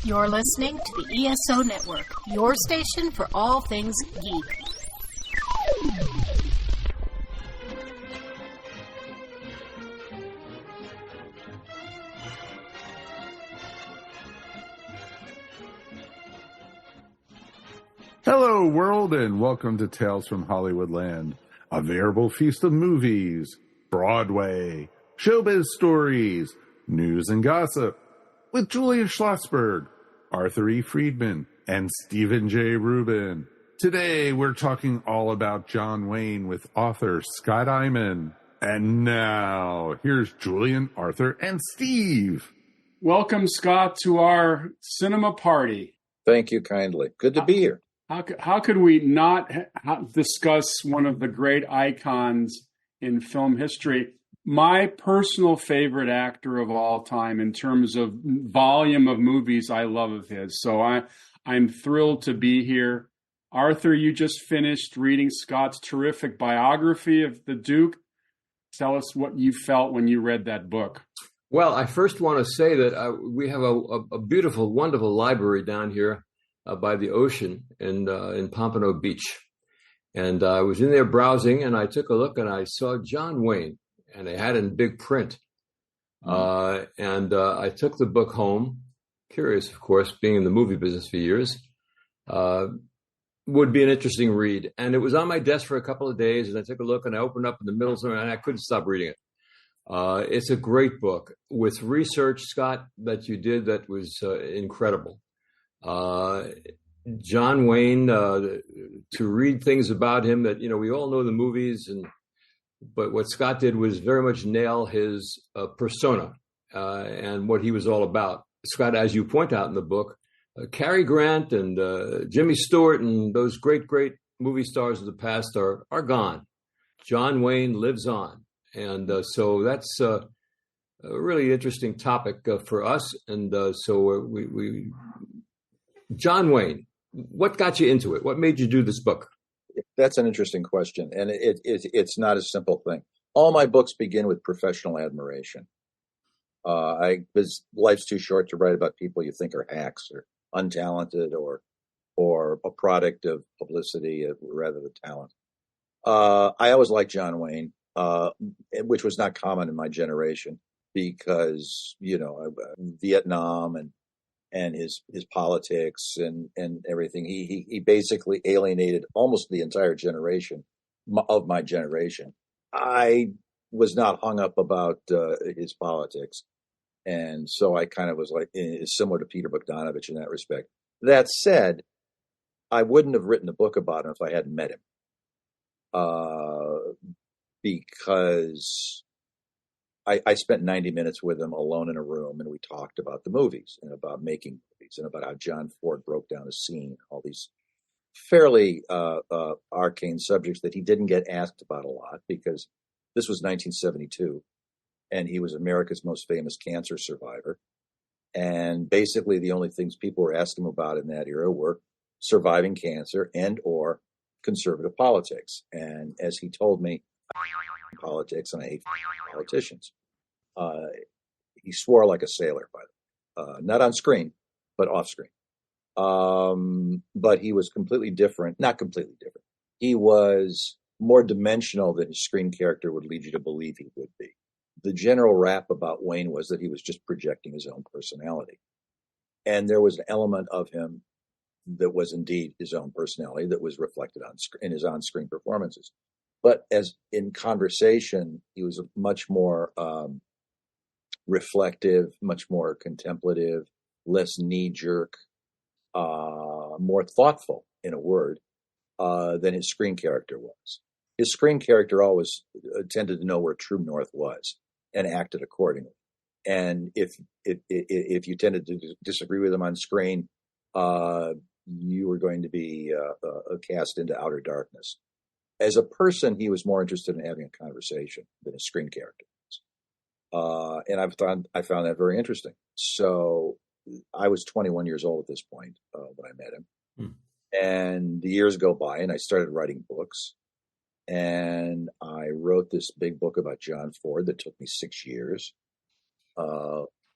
You're listening to the ESO Network, your station for all things geek. Hello, world, and welcome to Tales from Hollywoodland, a veritable feast of movies, Broadway, showbiz stories, news and gossip, with Julia Schlossberg, Arthur E. Friedman, and Stephen J. Rubin. Today, we're talking all about John Wayne with author Scott Eyman. And now, here's Julian, Arthur, and Steve. Welcome, Scott, to our cinema party. Thank you kindly. Good to be here. How could we not discuss one of the great icons in film history? My personal favorite actor of all time in terms of volume of movies I love of his. So I'm thrilled to be here. Arthur, you just finished reading Scott's terrific biography of the Duke. Tell us what you felt when you read that book. Well, I first want to say that we have a beautiful, wonderful library down here by the ocean in Pompano Beach. And I was in there browsing, and I took a look, and I saw John Wayne, and they had it in big print. And I took the book home, curious, of course, being in the movie business for years. Would be an interesting read. And it was on my desk for a couple of days, and I took a look, and I opened up in the middle, and I couldn't stop reading it. It's a great book with research, Scott, that you did that was incredible. John Wayne, to read things about him that, we all know the movies, but what Scott did was very much nail his persona and what he was all about. Scott, as you point out in the book, Cary Grant and Jimmy Stewart and those great movie stars of the past are gone. John Wayne lives on. And so that's a really interesting topic for us. And so we John Wayne, what got you into it? What made you do this book? That's an interesting question. And it's not a simple thing. All my books begin with professional admiration. Life's too short to write about people you think are hacks or untalented or a product of publicity rather than talent. I always liked John Wayne, which was not common in my generation because, Vietnam and his politics and everything. He basically alienated almost the entire generation of my generation. I was not hung up about his politics. And so I kind of was like similar to Peter Bogdanovich in that respect. That said, I wouldn't have written a book about him if I hadn't met him. Because I spent 90 minutes with him alone in a room, and we talked about the movies and about making movies and about how John Ford broke down a scene, all these fairly arcane subjects that he didn't get asked about a lot because this was 1972 and he was America's most famous cancer survivor. And basically the only things people were asking him about in that era were surviving cancer and or conservative politics. And as he told me, politics and I hate politicians. He swore like a sailor, by the way. Not on screen, but off screen. But he was completely different, not completely different. He was more dimensional than his screen character would lead you to believe he would be. The general rap about Wayne was that he was just projecting his own personality. And there was an element of him that was indeed his own personality that was reflected in his on-screen performances. But as in conversation, he was much more reflective, much more contemplative, less knee-jerk, more thoughtful, in a word, than his screen character was. His screen character always tended to know where true north was and acted accordingly. And if you tended to disagree with him on screen, you were going to be cast into outer darkness. As a person, he was more interested in having a conversation than a screen character was. And I found that very interesting. So I was 21 years old at this point when I met him. And the years go by and I started writing books. And I wrote this big book about John Ford that took me 6 years,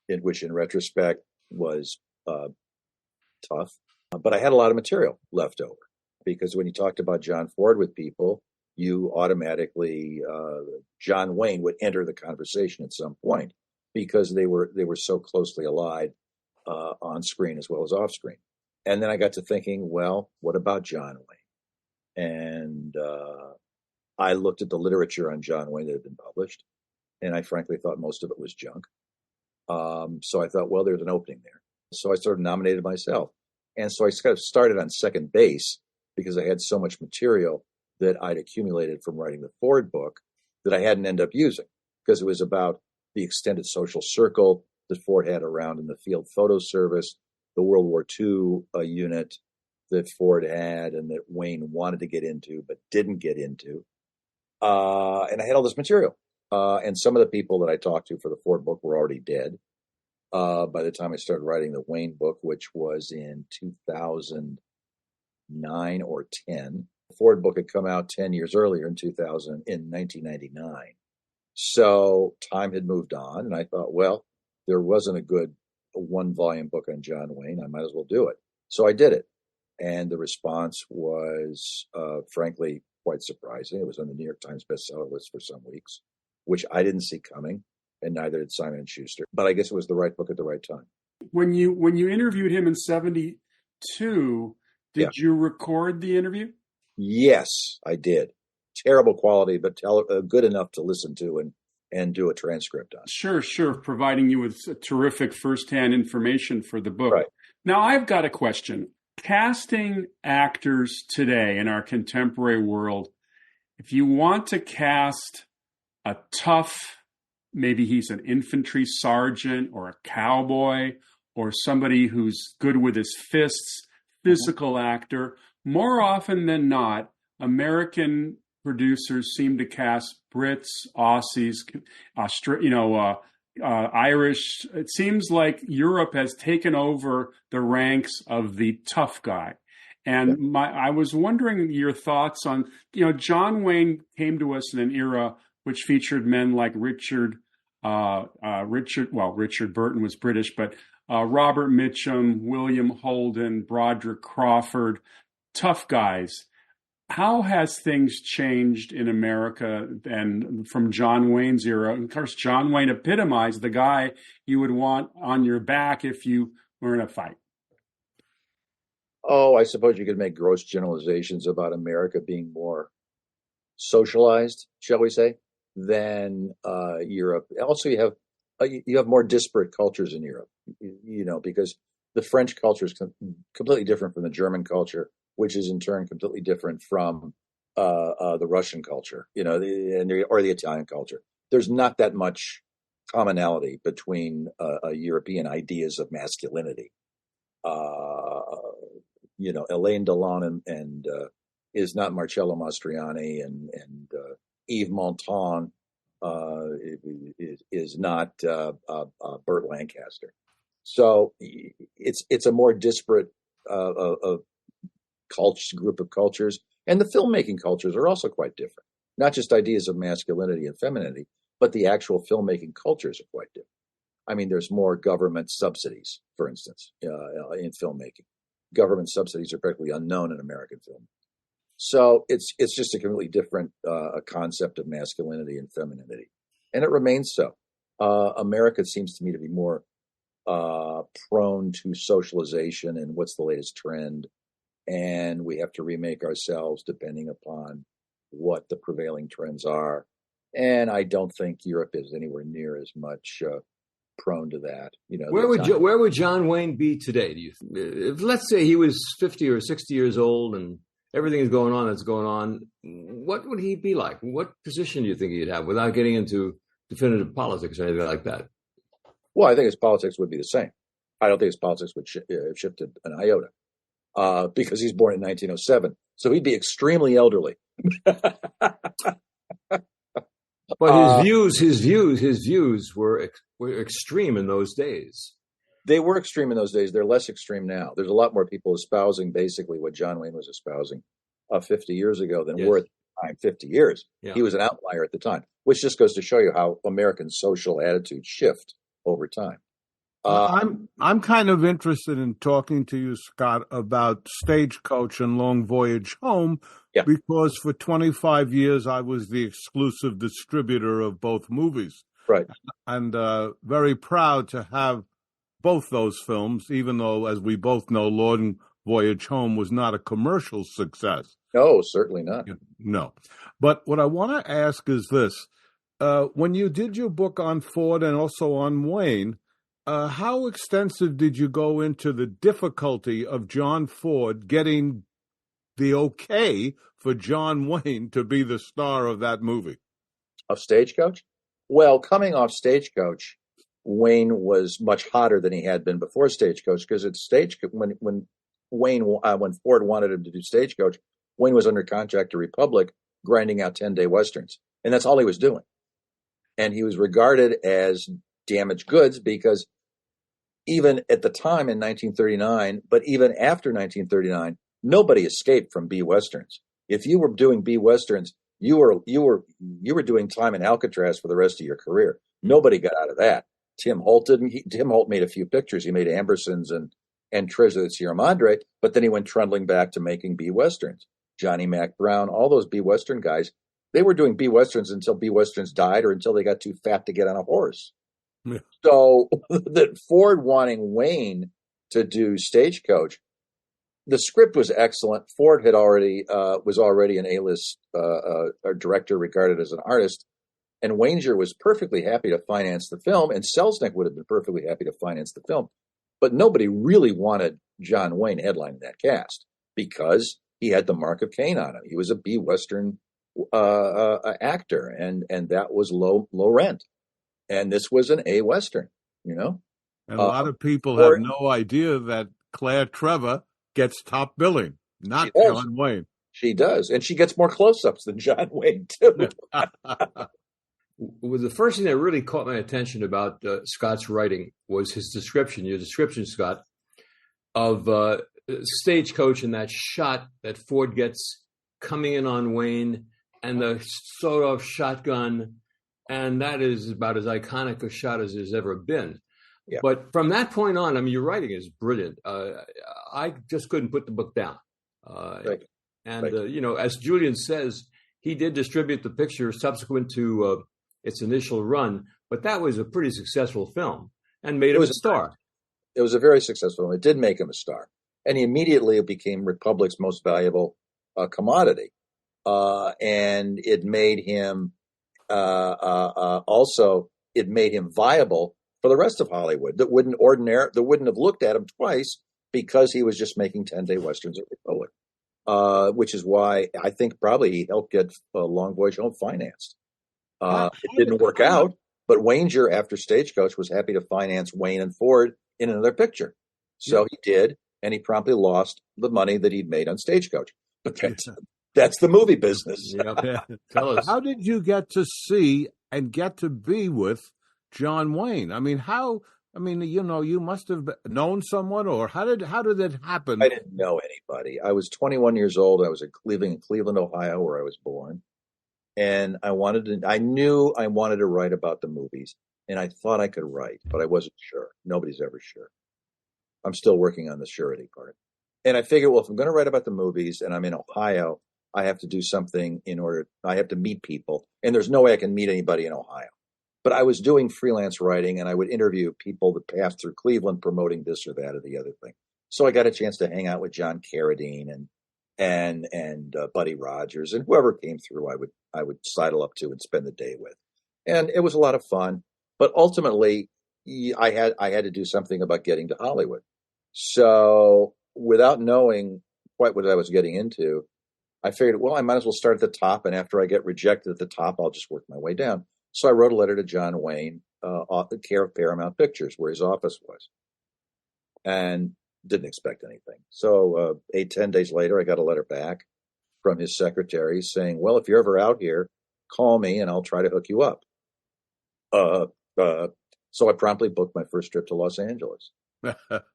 which in retrospect was tough, but I had a lot of material left over because when you talked about John Ford with people, you automatically, John Wayne would enter the conversation at some point because they were so closely allied on screen as well as off screen. And then I got to thinking, well, what about John Wayne? And I looked at the literature on John Wayne that had been published, and I frankly thought most of it was junk. So I thought, well, there's an opening there. So I sort of nominated myself. And so I kind of started on second base because I had so much material that I'd accumulated from writing the Ford book that I hadn't ended up using because it was about the extended social circle that Ford had around in the field photo service, the World War II unit that Ford had and that Wayne wanted to get into but didn't get into. And I had all this material. And some of the people that I talked to for the Ford book were already dead by the time I started writing the Wayne book, which was in 2009 or 10. The Ford book had come out 10 years earlier in 1999. So time had moved on, and I thought, well, there wasn't a good one-volume book on John Wayne. I might as well do it. So I did it. And the response was, frankly, quite surprising. It was on the New York Times bestseller list for some weeks, which I didn't see coming, and neither did Simon & Schuster. But I guess it was the right book at the right time. When you interviewed him in 1972, did you record the interview? Yes, I did. Terrible quality, but good enough to listen to and do a transcript on. Sure. Providing you with terrific firsthand information for the book. Right. Now, I've got a question. Casting actors today in our contemporary world, if you want to cast a tough, maybe he's an infantry sergeant or a cowboy or somebody who's good with his fists, physical actor, more often than not, American producers seem to cast Brits, Aussies, Irish. It seems like Europe has taken over the ranks of the tough guy. And I was wondering your thoughts on, John Wayne came to us in an era which featured men like Richard Burton was British, but Robert Mitchum, William Holden, Broderick Crawford, tough guys. How has things changed in America and from John Wayne's era? And of course, John Wayne epitomized the guy you would want on your back if you were in a fight. Oh, I suppose you could make gross generalizations about America being more socialized, shall we say, than Europe. Also, you have more disparate cultures in Europe, because the French culture is completely different from the German culture, which is in turn completely different from the Russian culture, or the Italian culture. There's not that much commonality between European ideas of masculinity. Elaine Delon and is not Marcello Mastroianni, and Yves Montand is not Burt Lancaster. So it's a more disparate group of cultures, and the filmmaking cultures are also quite different. Not just ideas of masculinity and femininity, but the actual filmmaking cultures are quite different. I mean, there's more government subsidies, for instance, in filmmaking. Government subsidies are practically unknown in American film. So it's just a completely different concept of masculinity and femininity, and it remains so. America seems to me to be more prone to socialization and what's the latest trend, and we have to remake ourselves depending upon what the prevailing trends are. And I don't think Europe is anywhere near as much prone to that. Where would John Wayne be today? Do you think? If, let's say he was 50 or 60 years old and everything is going on that's going on, what would he be like? What position do you think he'd have without getting into definitive politics or anything like that? Well, I think his politics would be the same. I don't think his politics would have shifted an iota because he's born in 1907. So he'd be extremely elderly. But his views were extreme in those days. They were extreme in those days. They're less extreme now. There's a lot more people espousing basically what John Wayne was espousing 50 years ago than were at the time 50 years. Yeah. He was an outlier at the time, which just goes to show you how American social attitudes shift over time. I'm kind of interested in talking to you, Scott, about Stagecoach and Long Voyage Home, because for 25 years I was the exclusive distributor of both movies. Right. And very proud to have both those films, even though, as we both know, Long Voyage Home was not a commercial success. No, certainly not. No. But what I want to ask is this. When you did your book on Ford and also on Wayne, how extensive did you go into the difficulty of John Ford getting the okay for John Wayne to be the star of that movie? Of Stagecoach? Well, coming off Stagecoach, Wayne was much hotter than he had been before Stagecoach, because it's when Ford wanted him to do Stagecoach, Wayne was under contract to Republic, grinding out 10-day westerns, and that's all he was doing. And he was regarded as damaged goods because even at the time in 1939, but even after 1939, nobody escaped from B westerns. If you were doing B westerns, you were doing time in Alcatraz for the rest of your career. Nobody got out of that. Tim Holt didn't. Tim Holt made a few pictures. He made Ambersons and Treasure of the Sierra Madre, but then he went trundling back to making B westerns. Johnny Mac Brown, all those B western guys, they were doing B westerns until B westerns died or until they got too fat to get on a horse. Yeah. So that Ford wanting Wayne to do Stagecoach, the script was excellent. Ford had was already an A-list director regarded as an artist, and Wanger was perfectly happy to finance the film, and Selznick would have been perfectly happy to finance the film. But nobody really wanted John Wayne headlining that cast because he had the mark of Cain on him. He was a B Western actor, and that was low rent. And this was an A Western, And a lot of people have no idea that Claire Trevor gets top billing, not John Wayne. She does, and she gets more close-ups than John Wayne, too. Well, the first thing that really caught my attention about Scott's writing was your description, Scott, of Stagecoach and that shot that Ford gets coming in on Wayne and the sawed-off shotgun, and that is about as iconic a shot as there's ever been. Yeah. But from that point on, your writing is brilliant. I just couldn't put the book down. Right. And, as Julian says, he did distribute the picture subsequent to its initial run, but that was a pretty successful film and made him a star. It was a very successful film. It did make him a star. And he immediately became Republic's most valuable commodity. And it made him it made him viable for the rest of Hollywood that wouldn't have looked at him twice because he was just making 10-day westerns at Republic. Which is why I think probably he helped get Long Voyage Home financed. It didn't work out, but Wanger, after Stagecoach, was happy to finance Wayne and Ford in another picture. So he did, and he promptly lost the money that he'd made on Stagecoach. But that's the movie business. Tell us. How did you get to see and get to be with John Wayne? You must have known someone, or how did it happen? I didn't know anybody. I was 21 years old. I was living in Cleveland, Ohio, where I was born. And I knew I wanted to write about the movies, and I thought I could write, but I wasn't sure. Nobody's ever sure. I'm still working on the surety part. And I figured, well, if I'm going to write about the movies and I'm in Ohio, I have to do something I have to meet people. And there's no way I can meet anybody in Ohio. But I was doing freelance writing, and I would interview people that passed through Cleveland promoting this or that or the other thing. So I got a chance to hang out with John Carradine and Buddy Rogers, and whoever came through, I would sidle up to and spend the day with. And it was a lot of fun. But ultimately, I had to do something about getting to Hollywood. So without knowing quite what I was getting into, I figured, well, I might as well start at the top, and after I get rejected at the top, I'll just work my way down. So I wrote a letter to John Wayne, the care of Paramount Pictures, where his office was, and didn't expect anything. So 10 days later, I got a letter back from his secretary saying, well, if you're ever out here, call me and I'll try to hook you up. So I promptly booked my first trip to Los Angeles.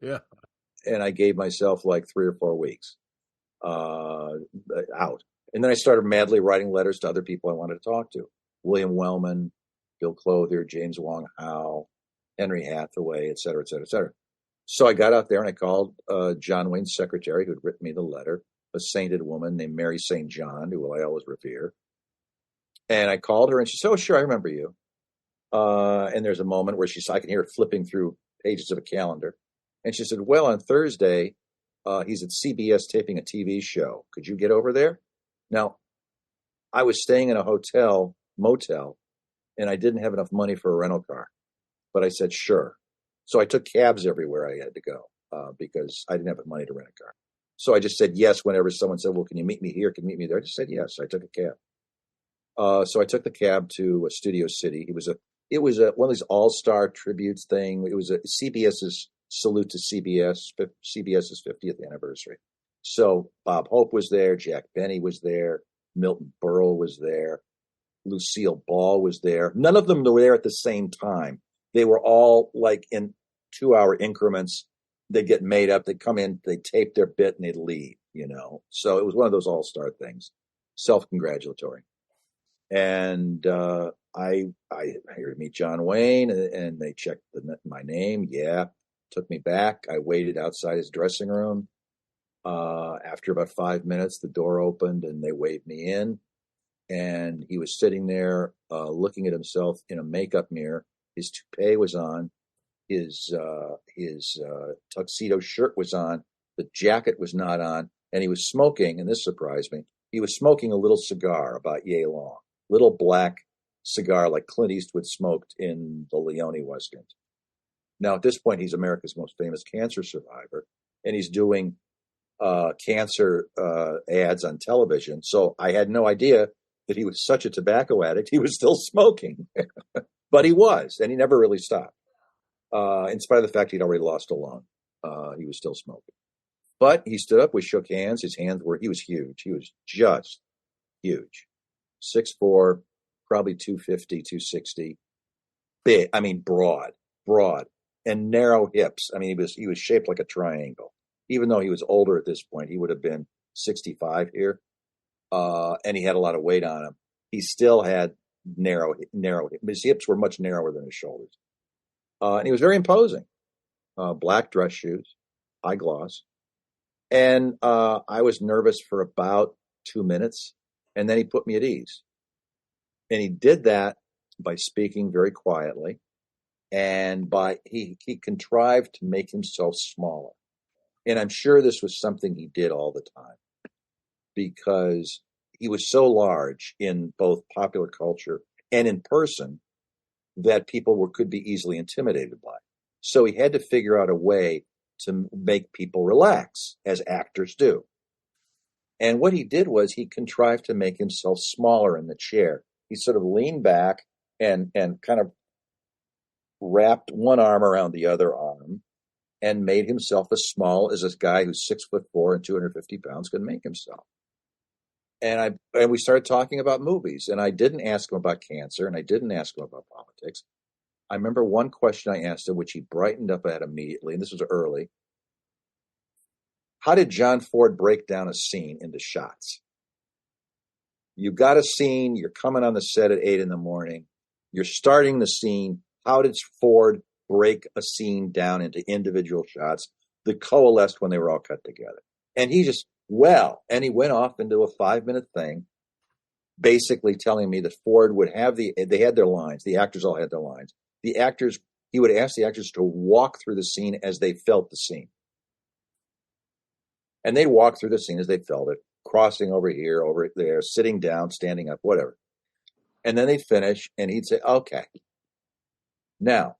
Yeah. And I gave myself like 3 or 4 weeks out. And then I started madly writing letters to other people I wanted to talk to. William Wellman, Bill Clothier, James Wong Howe, Henry Hathaway, et cetera, et cetera, et cetera. So I got out there and I called John Wayne's secretary, who had written me the letter, a sainted woman named Mary St. John, who I always revere. And I called her and she said, "Oh, sure, I remember you." And there's a moment where I can hear her flipping through pages of a calendar. And she said, "Well, on Thursday, he's at CBS taping a TV show. Could you get over there?" Now, I was staying in a motel, and I didn't have enough money for a rental car. But I said, sure. So I took cabs everywhere I had to go because I didn't have money to rent a car. So I just said yes whenever someone said, "Well, can you meet me here? Can you meet me there?" I just said yes. I took a cab. So I took the cab to Studio City. It was one of these all-star tributes thing. It was a CBS's salute to CBS's 50th anniversary. So Bob Hope was there, Jack Benny was there, Milton Berle was there, Lucille Ball was there. None of them were there at the same time. They were all like in 2-hour increments. They'd get made up. They'd come in, they'd tape their bit, and they'd leave, So it was one of those all-star things, self-congratulatory. And I here to meet John Wayne, and they checked my name. Yeah, took me back. I waited outside his dressing room. After about 5 minutes, the door opened and they waved me in. And he was sitting there looking at himself in a makeup mirror. His toupee was on. His tuxedo shirt was on. The jacket was not on. And he was smoking, and this surprised me, he was smoking a little cigar about yay long. Little black cigar like Clint Eastwood smoked in the Leone Westerns. Now, at this point, he's America's most famous cancer survivor, and he's doing cancer ads on television. So I had no idea that he was such a tobacco addict. He was still smoking, but he was, and he never really stopped. In spite of the fact he'd already lost a lung, he was still smoking. But he stood up, we shook hands. He was huge. He was just huge. 6'4", probably 250, 260. Big, I mean, broad, and narrow hips. I mean, he was shaped like a triangle. Even though he was older at this point, he would have been 65 here. And he had a lot of weight on him. He still had narrow. His hips were much narrower than his shoulders. And he was very imposing. Black dress shoes, high gloss. And I was nervous for about 2 minutes, and then he put me at ease. And he did that by speaking very quietly, and he contrived to make himself smaller. And I'm sure this was something he did all the time, because he was so large in both popular culture and in person that people could be easily intimidated by. So he had to figure out a way to make people relax, as actors do. And what he did was he contrived to make himself smaller in the chair. He sort of leaned back and kind of wrapped one arm around the other arm and made himself as small as this guy who's 6'4" and 250 pounds could make himself. And we started talking about movies, and I didn't ask him about cancer, and I didn't ask him about politics. I remember one question I asked him, which he brightened up at immediately, and this was early. How did John Ford break down a scene into shots? You've got a scene, you're coming on the set at 8 a.m, you're starting the scene. How did Ford break a scene down into individual shots that coalesced when they were all cut together? And he went off into a 5-minute thing, basically telling me that Ford would have they had their lines. The actors all had their lines. He would ask the actors to walk through the scene as they felt the scene. And they'd walk through the scene as they felt it, crossing over here, over there, sitting down, standing up, whatever. And then they'd finish, and he'd say, okay, now,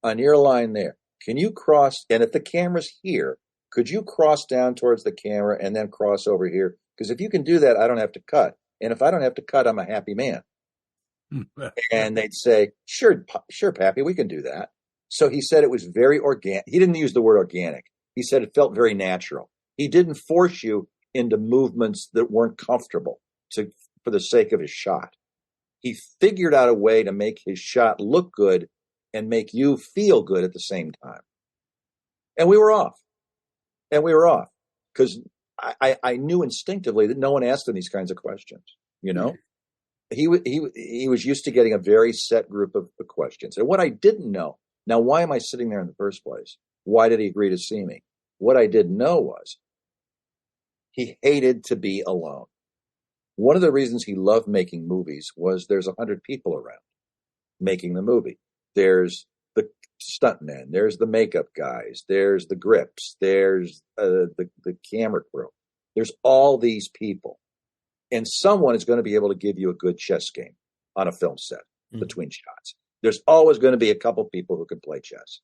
on your line there, can you cross, and if the camera's here, could you cross down towards the camera and then cross over here? Because if you can do that, I don't have to cut. And if I don't have to cut, I'm a happy man. And they'd say, sure, Pappy, we can do that. So he said it was very organic. He didn't use the word organic. He said it felt very natural. He didn't force you into movements that weren't comfortable for the sake of his shot. He figured out a way to make his shot look good and make you feel good at the same time. And we were off. Because I knew instinctively that no one asked him these kinds of questions, He was used to getting a very set group of questions. And what I didn't know Now, why am I sitting there in the first place? Why did he agree to see me? What I didn't know was he hated to be alone. One of the reasons he loved making movies was there's 100 people around making the movie. There's the stuntmen, there's the makeup guys, there's the grips, there's the camera crew. There's all these people. And someone is going to be able to give you a good chess game on a film set between shots. There's always going to be a couple people who can play chess.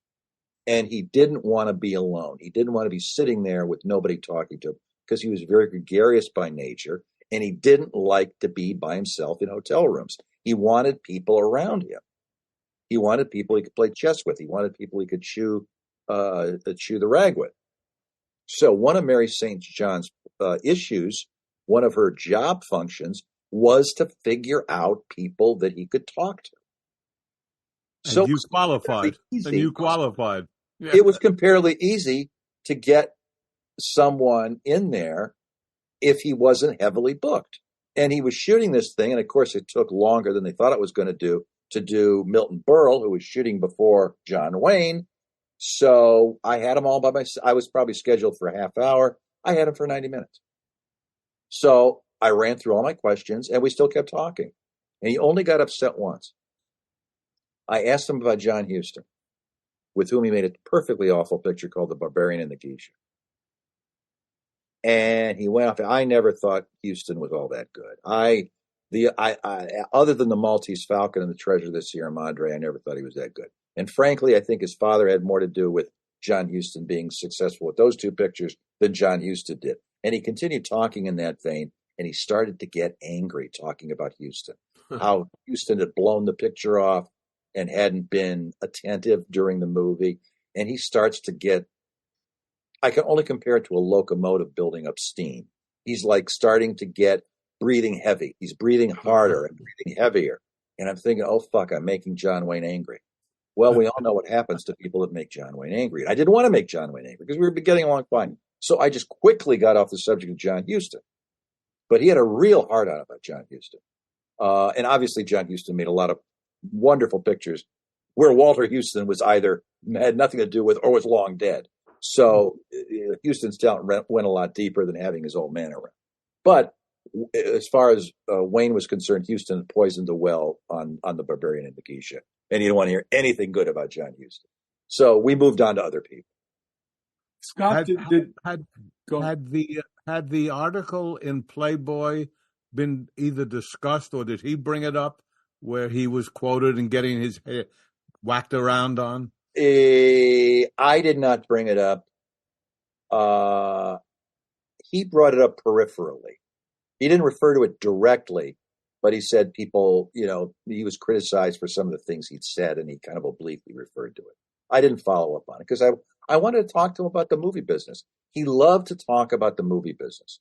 And he didn't want to be alone. He didn't want to be sitting there with nobody talking to him because he was very gregarious by nature. And he didn't like to be by himself in hotel rooms. He wanted people around him. He wanted people he could play chess with. He wanted people he could chew the rag with. So one of Mary St. John's issues, one of her job functions, was to figure out people that he could talk to. And So you qualified. And you qualified. Yeah. It was comparatively easy to get someone in there if he wasn't heavily booked. And he was shooting this thing, and of course it took longer than they thought it was going to do Milton Berle, who was shooting before John Wayne. So I had him all by myself. I was probably scheduled for a half hour. I had him for 90 minutes. So I ran through all my questions, and we still kept talking. And he only got upset once. I asked him about John Huston, with whom he made a perfectly awful picture called The Barbarian and the Geisha. And he went off. I never thought Huston was all that good. Other than the Maltese Falcon and the Treasure of the Sierra Madre, I never thought he was that good. And frankly, I think his father had more to do with John Huston being successful with those two pictures than John Huston did. And he continued talking in that vein, and he started to get angry talking about Huston, how Huston had blown the picture off and hadn't been attentive during the movie. And he starts to get, I can only compare it to a locomotive building up steam. He's like starting to get breathing heavy. He's breathing harder and breathing heavier. And I'm thinking, oh, fuck, I'm making John Wayne angry. Well, we all know what happens to people that make John Wayne angry. I didn't want to make John Wayne angry because we were getting along fine. So I just quickly got off the subject of John Huston. But he had a real hard on about John Huston. And obviously John Huston made a lot of wonderful pictures where Walter Huston was either had nothing to do with or was long dead. So Huston's talent went a lot deeper than having his old man around. But as far as Wayne was concerned, Huston poisoned the well on The Barbarian and the Geisha. And he didn't want to hear anything good about John Huston. So we moved on to other people. Scott, had the article in Playboy been either discussed or did he bring it up where he was quoted and getting his head whacked around on? I did not bring it up. He brought it up peripherally. He didn't refer to it directly, but he said people, he was criticized for some of the things he'd said, and he kind of obliquely referred to it. I didn't follow up on it because I wanted to talk to him about the movie business. He loved to talk about the movie business.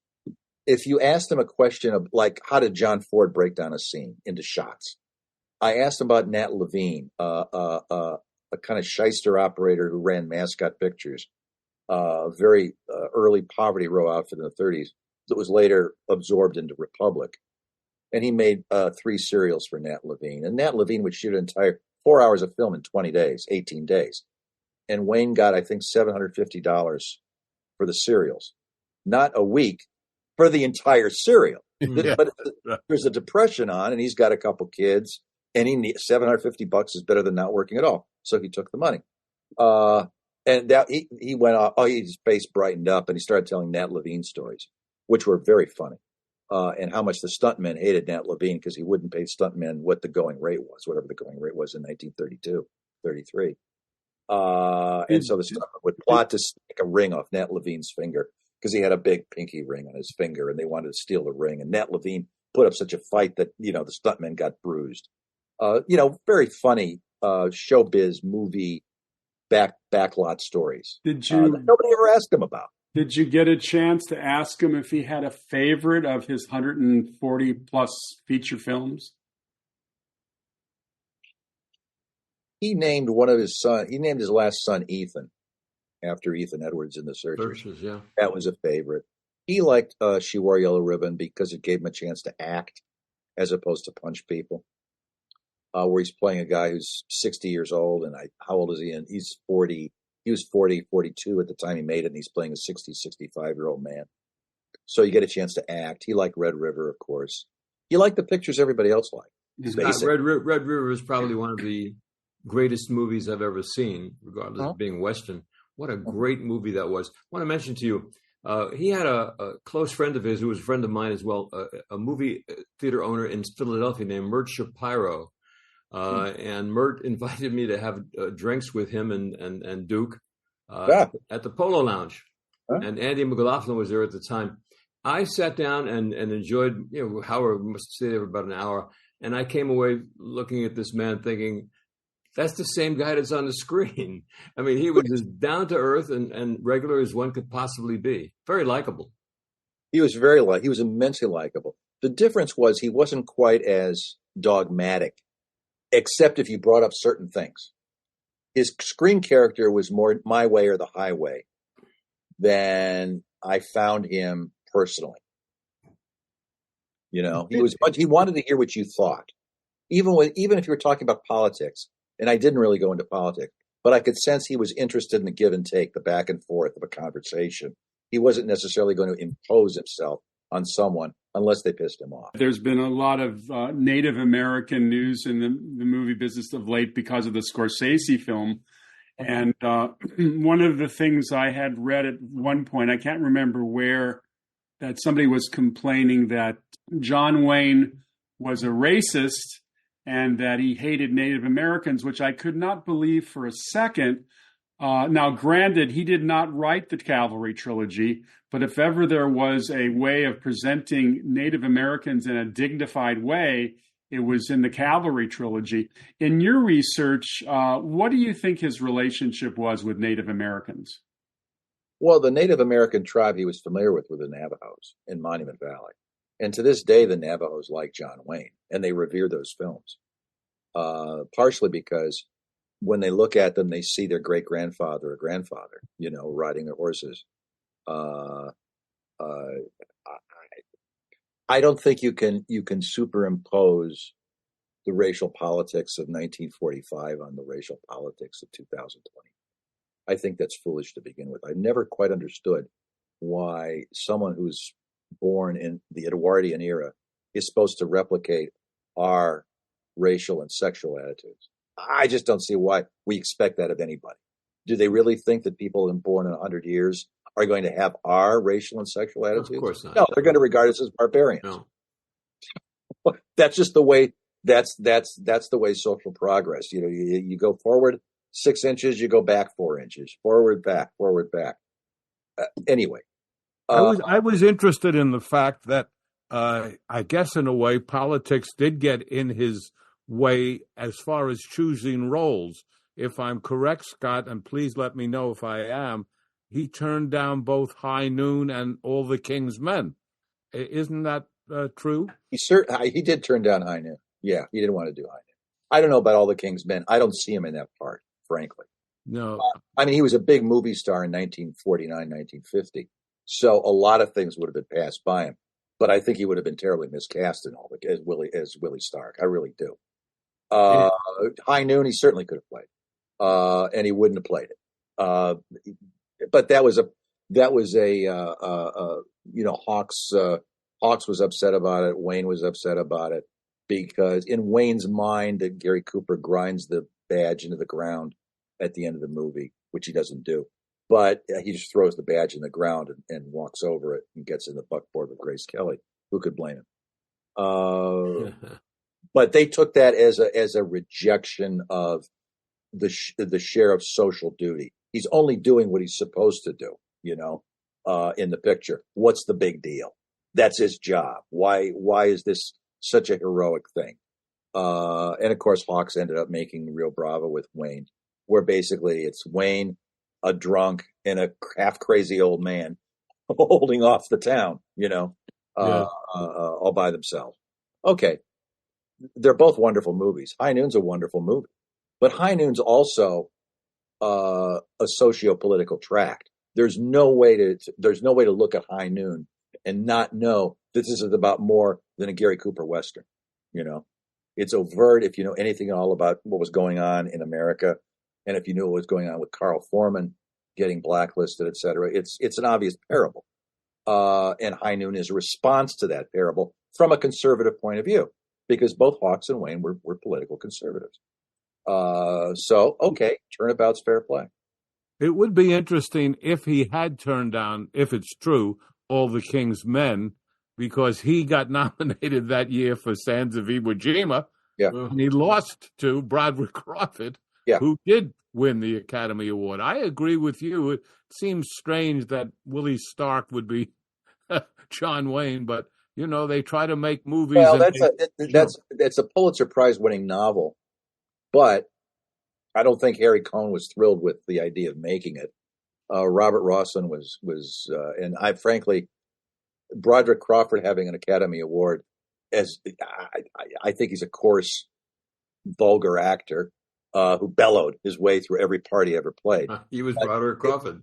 If you asked him a question of like, how did John Ford break down a scene into shots? I asked him about Nat Levine, a kind of shyster operator who ran Mascot Pictures, very early Poverty Row outfit in the 30s that was later absorbed into Republic. And he made 3 serials for Nat Levine. And Nat Levine would shoot an entire 4 hours of film in 20 days, 18 days. And Wayne got, I think, $750 for the serials. Not a week, for the entire serial. Yeah. But there's a depression on, and he's got a couple kids, and $750 is better than not working at all. So he took the money. And that he went off, his face brightened up, and he started telling Nat Levine stories, which were very funny. And how much the stuntmen hated Nat Levine because he wouldn't pay stuntmen what the going rate was, whatever the going rate was in 1932, 33. And so the stuntmen would plot to stick a ring off Nat Levine's finger because he had a big pinky ring on his finger, and they wanted to steal the ring. And Nat Levine put up such a fight that, the stuntmen got bruised. Very funny showbiz movie backlot stories. Did you? That nobody ever asked him about. Did you get a chance to ask him if he had a favorite of his 140 plus feature films? He named one of his sons. He named his last son Ethan, after Ethan Edwards in The Searchers. Yeah, that was a favorite. He liked She Wore Yellow Ribbon because it gave him a chance to act as opposed to punch people. where he's playing a guy who's 60 years old. And how old is he? And he's 40. He was 40, 42 at the time he made it. And he's playing a 60, 65-year-old man. So you get a chance to act. He liked Red River, of course. He liked the pictures everybody else liked. Red River is probably one of the greatest movies I've ever seen, regardless of being Western. What a great movie that was. I want to mention to you, he had a close friend of his who was a friend of mine as well, a movie theater owner in Philadelphia named Mert Shapiro. And Mert invited me to have drinks with him and Duke at the Polo Lounge. And Andy McLaughlin was there at the time. I sat down and enjoyed, Howard must stay there about an hour. And I came away looking at this man thinking, that's the same guy that's on the screen. I mean, he was as down to earth and regular as one could possibly be. Very likable. He was he was immensely likable. The difference was he wasn't quite as dogmatic, except if you brought up certain things. His screen character was more my way or the highway than I found him personally. He wanted to hear what you thought. Even if you were talking about politics, and I didn't really go into politics, but I could sense he was interested in the give and take, the back and forth of a conversation. He wasn't necessarily going to impose himself on someone unless they pissed him off. There's been a lot of Native American news in the movie business of late because of the Scorsese film. And one of the things I had read at one point, I can't remember where, that somebody was complaining that John Wayne was a racist and that he hated Native Americans, which I could not believe for a second. Now, granted, he did not write the Cavalry trilogy, but if ever there was a way of presenting Native Americans in a dignified way, it was in the Cavalry trilogy. In your research, what do you think his relationship was with Native Americans? Well, the Native American tribe he was familiar with were the Navajos in Monument Valley. And to this day, the Navajos like John Wayne, and they revere those films, partially because when they look at them, they see their great-grandfather or grandfather, riding their horses. I don't think you can superimpose the racial politics of 1945 on the racial politics of 2020. I think that's foolish to begin with. I never quite understood why someone who's born in the Edwardian era is supposed to replicate our racial and sexual attitudes. I just don't see why we expect that of anybody. Do they really think that people born in 100 years are going to have our racial and sexual attitudes? Of course not. No, they're going to regard us as barbarians. No. That's just the way. That's the way social progress. You go forward 6 inches, you go back 4 inches. Forward, back. Anyway, I was interested in the fact that I guess in a way politics did get in his way as far as choosing roles. If I'm correct, Scott, and please let me know if I am, he turned down both High Noon and All the King's Men. Isn't that true? He did turn down High Noon. Yeah, he didn't want to do High Noon. I don't know about All the King's Men. I don't see him in that part, frankly. No. He was a big movie star in 1949, 1950. So a lot of things would have been passed by him. But I think he would have been terribly miscast in as Willie Stark. I really do. High Noon, he certainly could have played, and he wouldn't have played it. But that was Hawks was upset about it. Wayne was upset about it because in Wayne's mind, that Gary Cooper grinds the badge into the ground at the end of the movie, which he doesn't do. But he just throws the badge in the ground and walks over it and gets in the buckboard with Grace Kelly. Who could blame him? But they took that as a rejection of the sheriff's social duty. He's only doing what he's supposed to do, in the picture. What's the big deal? That's his job. Why is this such a heroic thing? And of course, Hawks ended up making Rio Bravo with Wayne, where basically it's Wayne, a drunk, and a half crazy old man holding off the town, all by themselves. Okay. They're both wonderful movies. High Noon's a wonderful movie, but High Noon's also a socio-political tract. There's no way to look at High Noon and not know that this is about more than a Gary Cooper Western. It's overt if you know anything at all about what was going on in America, and if you knew what was going on with Carl Foreman getting blacklisted, et cetera. It's an obvious parable. And High Noon is a response to that parable from a conservative point of view, because both Hawks and Wayne were political conservatives. So, okay, turnabout's fair play. It would be interesting if he had turned down, if it's true, All the King's Men, because he got nominated that year for Sands of Iwo Jima, and he lost to Broderick Crawford, who did win the Academy Award. I agree with you. It seems strange that Willie Stark would be John Wayne, but you know they try to make movies. Well, that's a Pulitzer Prize winning novel, but I don't think Harry Cohn was thrilled with the idea of making it. Robert Roslin was, and I frankly, Broderick Crawford having an Academy Award, I think he's a coarse, vulgar actor who bellowed his way through every part he ever played. He was Broderick Crawford.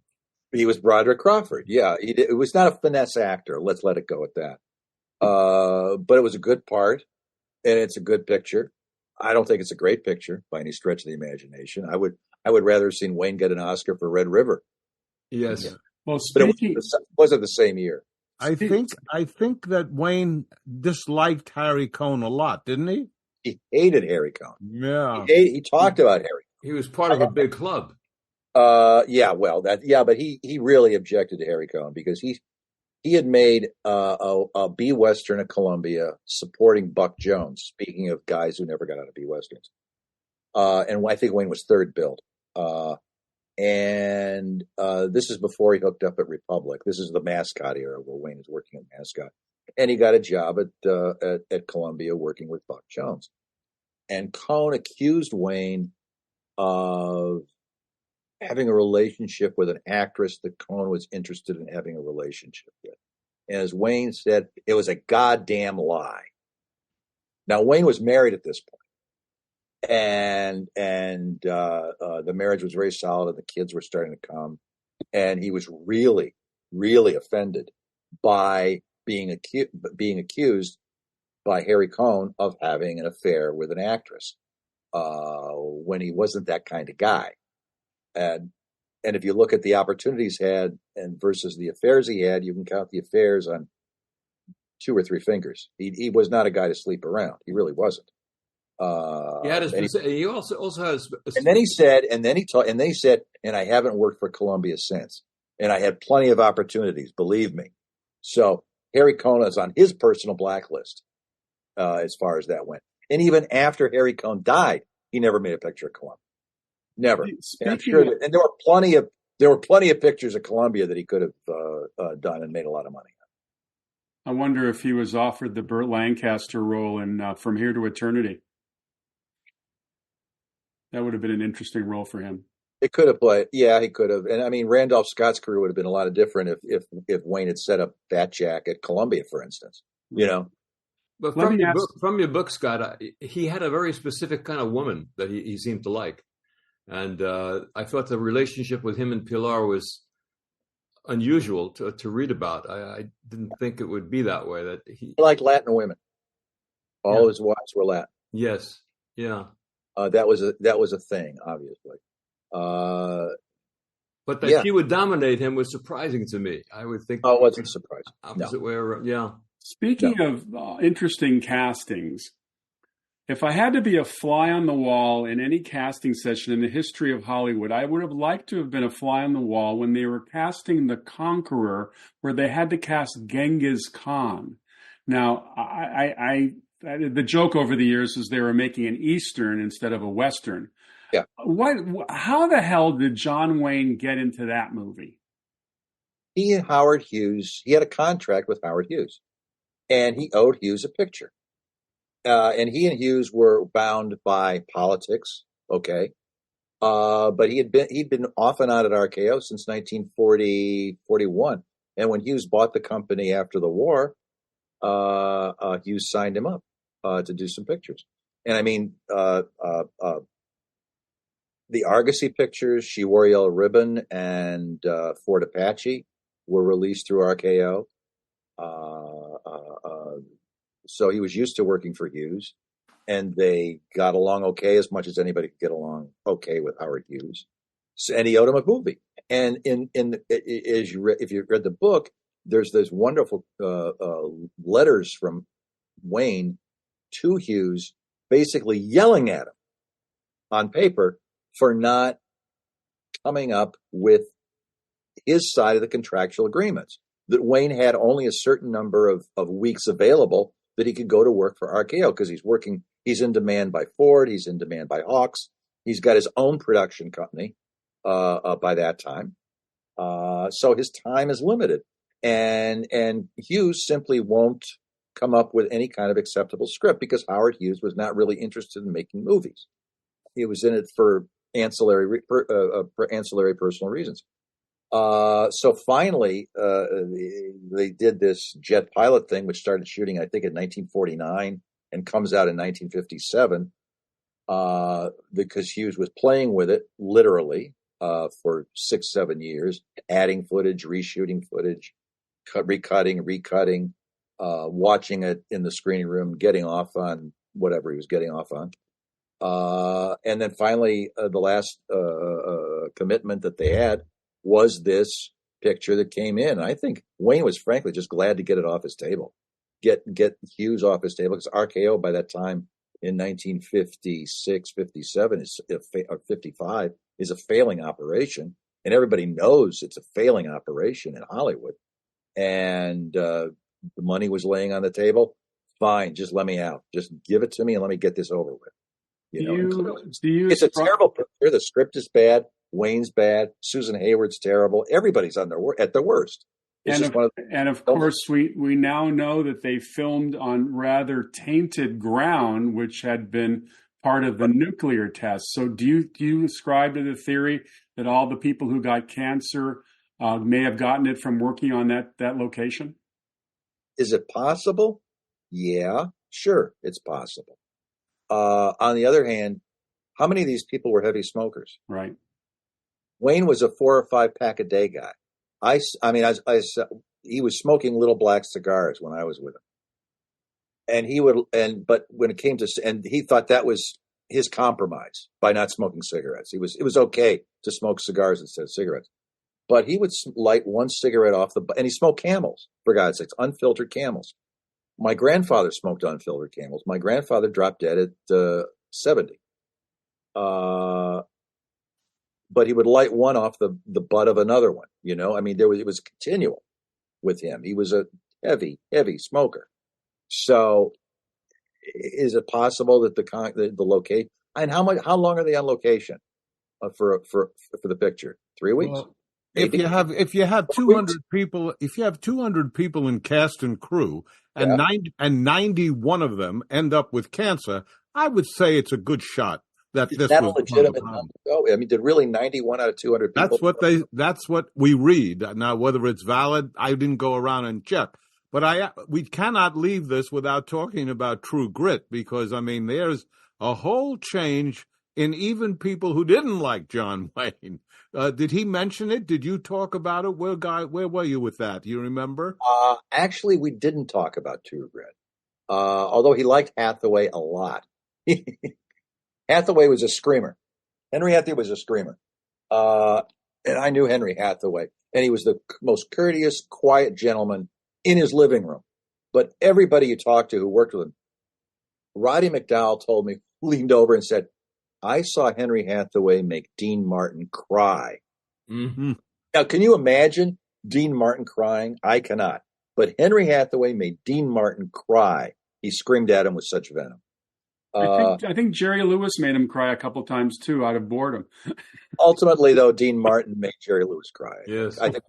He was Broderick Crawford. Yeah, it was not a finesse actor. Let's let it go at that. But it was a good part, and it's a good picture. I don't think it's a great picture by any stretch of the imagination. I would rather have seen Wayne get an Oscar for Red River. Yes. Yeah. Well, but it wasn't the same year. I think that Wayne disliked Harry Cohn a lot, didn't he? He hated Harry Cohn. Yeah. He talked about Harry. He was part of a big club. But he really objected to Harry Cohn because he had made a B Western at Columbia supporting Buck Jones. Speaking of guys who never got out of B Westerns, and I think Wayne was third billed. And this is before he hooked up at Republic. This is the Mascot era where Wayne is working at Mascot, and he got a job at Columbia working with Buck Jones. And Cohn accused Wayne of having a relationship with an actress that Cohn was interested in having a relationship with. And as Wayne said, it was a goddamn lie. Now, Wayne was married at this point, and the marriage was very solid, and the kids were starting to come. And he was really, really offended by being accused by Harry Cohn of having an affair with an actress when he wasn't that kind of guy. And if you look at the opportunities had and versus the affairs he had, you can count the affairs on 2 or 3 fingers. He was not a guy to sleep around. He really wasn't. He also has. And then he said, and I haven't worked for Columbia since. And I had plenty of opportunities, believe me. So Harry Cohn is on his personal blacklist as far as that went. And even after Harry Cohn died, he never made a picture of Columbia. Never. And I'm sure and there were plenty of pictures of Columbia that he could have done and made a lot of money. I wonder if he was offered the Burt Lancaster role in From Here to Eternity. That would have been an interesting role for him. It could have played. Yeah, he could have. And I mean, Randolph Scott's career would have been a lot different if Wayne had set up Fat Jack at Columbia, for instance. You know. But from your book, Scott, he had a very specific kind of woman that he seemed to like. And I thought the relationship with him and Pilar was unusual to read about. I didn't think it would be that way. That he liked Latin women. All his wives were Latin. Yes. Yeah. That was a thing, obviously. But that she would dominate him was surprising to me. I would think. Oh, it wasn't surprising. Opposite way around. Yeah. Speaking of interesting castings, if I had to be a fly on the wall in any casting session in the history of Hollywood, I would have liked to have been a fly on the wall when they were casting The Conqueror, where they had to cast Genghis Khan. Now, the joke over the years is they were making an Eastern instead of a Western. Yeah. How the hell did John Wayne get into that movie? He and Howard Hughes, he had a contract with Howard Hughes, and he owed Hughes a picture. And he and Hughes were bound by politics, okay. But he'd been off and on at RKO since 1941. And when Hughes bought the company after the war, Hughes signed him up to do some pictures. And I mean, the Argosy pictures, She Wore a Yellow Ribbon and Fort Apache were released through RKO. So he was used to working for Hughes. and they got along okay, as much as anybody could get along okay with Howard Hughes. So, and he owed him a movie. And if you read the book, there's those wonderful letters from Wayne to Hughes, basically yelling at him on paper for not coming up with his side of the contractual agreements. That Wayne had only a certain number of weeks available that he could go to work for RKO, because he's in demand by Ford, he's in demand by Hawks, he's got his own production company by that time. So his time is limited. And Hughes simply won't come up with any kind of acceptable script, because Howard Hughes was not really interested in making movies. He was in it for ancillary personal reasons. So finally, they did this jet pilot thing, which started shooting, I think, in 1949 and comes out in 1957, because Hughes was playing with it literally for 6-7 years, adding footage, reshooting footage, recutting, watching it in the screening room, getting off on whatever he was getting off on. And then finally, the last commitment that they had was this picture that came in. And I think Wayne was frankly just glad to get it off his table, get Hughes off his table, because RKO by that time in 1956, 57, 55 is a failing operation. And everybody knows it's a failing operation in Hollywood. And the money was laying on the table. Fine, just let me out. Just give it to me and let me get this over with. It's a terrible picture. The script is bad. Wayne's bad. Susan Hayward's terrible. Everybody's at their worst. And of course, we now know that they filmed on rather tainted ground, which had been part of the nuclear test. So do you ascribe to the theory that all the people who got cancer may have gotten it from working on that location? Is it possible? Yeah, sure, it's possible. On the other hand, how many of these people were heavy smokers? Right. Wayne was a 4 or 5 pack a day guy. He was smoking little black cigars when I was with him, but when it came to, and he thought that was his compromise by not smoking cigarettes. It was okay to smoke cigars instead of cigarettes, but he would light one cigarette off and he smoked Camels, for God's sakes, unfiltered Camels. My grandfather smoked unfiltered Camels. My grandfather dropped dead at 70. But he would light one off the butt of another one. It was continual with him. He was a heavy smoker. So is it possible that the location, and how long are they on location for the picture? 3 weeks? Well, if you have 200 people, if you have 200 people in cast and crew, and 91 of them end up with cancer, I would say it's a good shot that this was a legitimate number. I mean, did really 91 out of 200 people? That's what we read. Now, whether it's valid, I didn't go around and check. But we cannot leave this without talking about True Grit, because there's a whole change in even people who didn't like John Wayne. Did he mention it? Did you talk about it? Where were you with that? Do you remember? Actually, we didn't talk about True Grit. Although he liked Hathaway a lot. Hathaway was a screamer. Henry Hathaway was a screamer. And I knew Henry Hathaway. And he was the most courteous, quiet gentleman in his living room. But everybody you talked to who worked with him, Roddy McDowell told me, leaned over and said, I saw Henry Hathaway make Dean Martin cry. Mm-hmm. Now, can you imagine Dean Martin crying? I cannot. But Henry Hathaway made Dean Martin cry. He screamed at him with such venom. I think Jerry Lewis made him cry a couple times too, out of boredom. Ultimately, though, Dean Martin made Jerry Lewis cry. Yes, I think.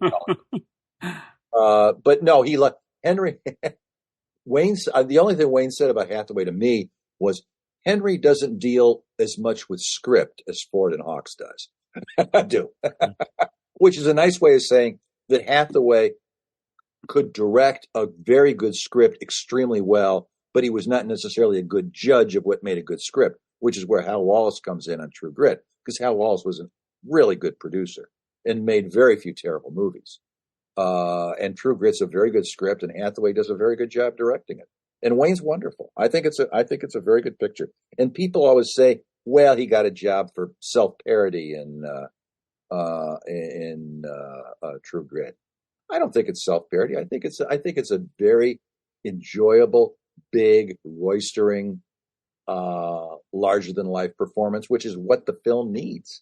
But no, he let Henry. Wayne's the only thing Wayne said about Hathaway to me was Henry doesn't deal as much with script as Ford and Hawks does. I do, which is a nice way of saying that Hathaway could direct a very good script extremely well, but he was not necessarily a good judge of what made a good script, which is where Hal Wallace comes in on True Grit, because Hal Wallace was a really good producer and made very few terrible movies. And True Grit's a very good script, and Hathaway does a very good job directing it. And Wayne's wonderful. I think it's a very good picture. And people always say, well, he got a job for self-parody in True Grit. I don't think it's self-parody. I think it's a very enjoyable, big, roistering, larger than life performance, which is what the film needs.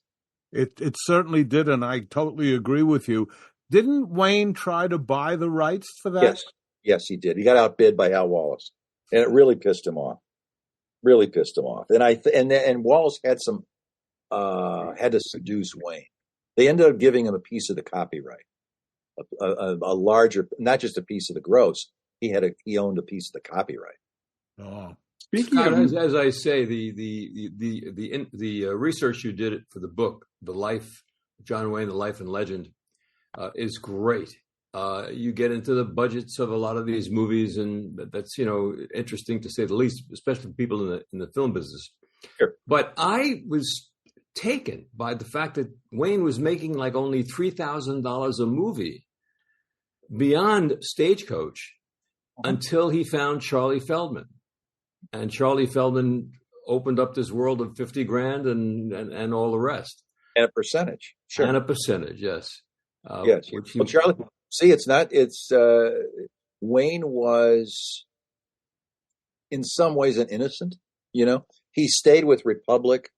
It certainly did, and I totally agree with you. Didn't Wayne try to buy the rights for that? Yes, he did. He got outbid by Al Wallace, and it really pissed him off. And Wallace had to seduce Wayne. They ended up giving him a piece of the copyright, a larger, not just a piece of the gross. He owned a piece of the copyright. Oh. Speaking Scott, of, as I say, the research you did for the book, The Life of John Wayne, The Life and Legend, is great. You get into the budgets of a lot of these movies, and that's interesting to say the least, especially for people in the film business. Sure. But I was taken by the fact that Wayne was making like only $3,000 a movie beyond Stagecoach until he found Charlie Feldman. And Charlie Feldman opened up this world of 50 grand and all the rest. And a percentage. Sure. And a percentage, yes. Yes. Well, Charlie, see, Wayne was in some ways an innocent, He stayed with Republic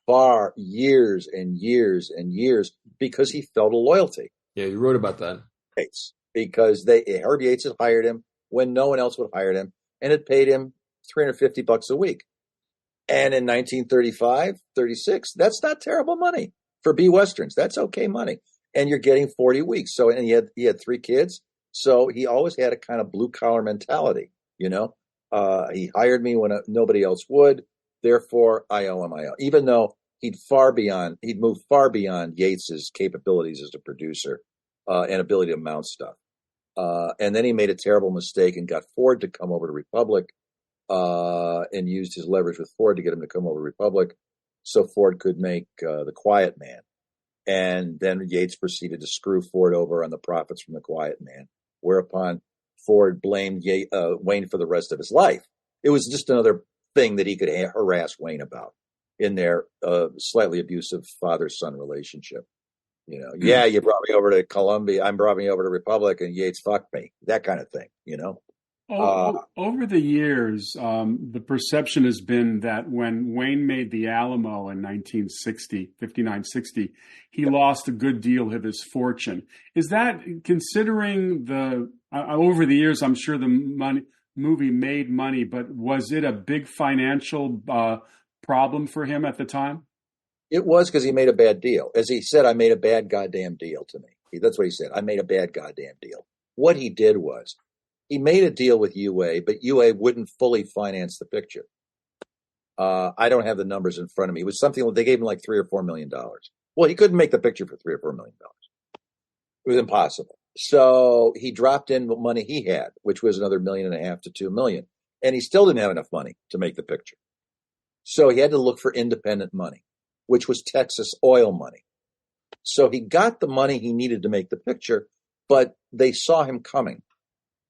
for years and years and years because he felt a loyalty. Yeah, you wrote about that. Because Herb Yates had hired him when no one else would hire him, and it paid him $350 a week. And in 1935, 36, that's not terrible money for B Westerns. That's okay money. And you're getting 40 weeks. So, and he had 3 kids. So he always had a kind of blue collar mentality, He hired me when nobody else would. Therefore, I owe him. Even though he'd moved far beyond Yates's capabilities as a producer and ability to mount stuff. And then he made a terrible mistake and got Ford to come over to Republic and used his leverage with Ford to get him to come over to Republic so Ford could make The Quiet Man. And then Yates proceeded to screw Ford over on the profits from The Quiet Man, whereupon Ford blamed Wayne for the rest of his life. It was just another thing that he could harass Wayne about in their slightly abusive father-son relationship. Yeah, you brought me over to Columbia. I'm brought me over to Republic, and Yates fucked me. That kind of thing, Over the years, the perception has been that when Wayne made the Alamo in 1959-60, he lost a good deal of his fortune. Is that, considering over the years, I'm sure the movie made money, but was it a big financial problem for him at the time? It was, because he made a bad deal. As he said, I made a bad goddamn deal to me. That's what he said. I made a bad goddamn deal. What he did was, he made a deal with UA, but UA wouldn't fully finance the picture. I don't have the numbers in front of me. It was something, they gave him like $3 or $4 million. Well, he couldn't make the picture for $3 or $4 million. It was impossible. So he dropped in the money he had, which was another $1.5 million to $2 million. And he still didn't have enough money to make the picture. So he had to look for independent money, which was Texas oil money. So he got the money he needed to make the picture, but they saw him coming.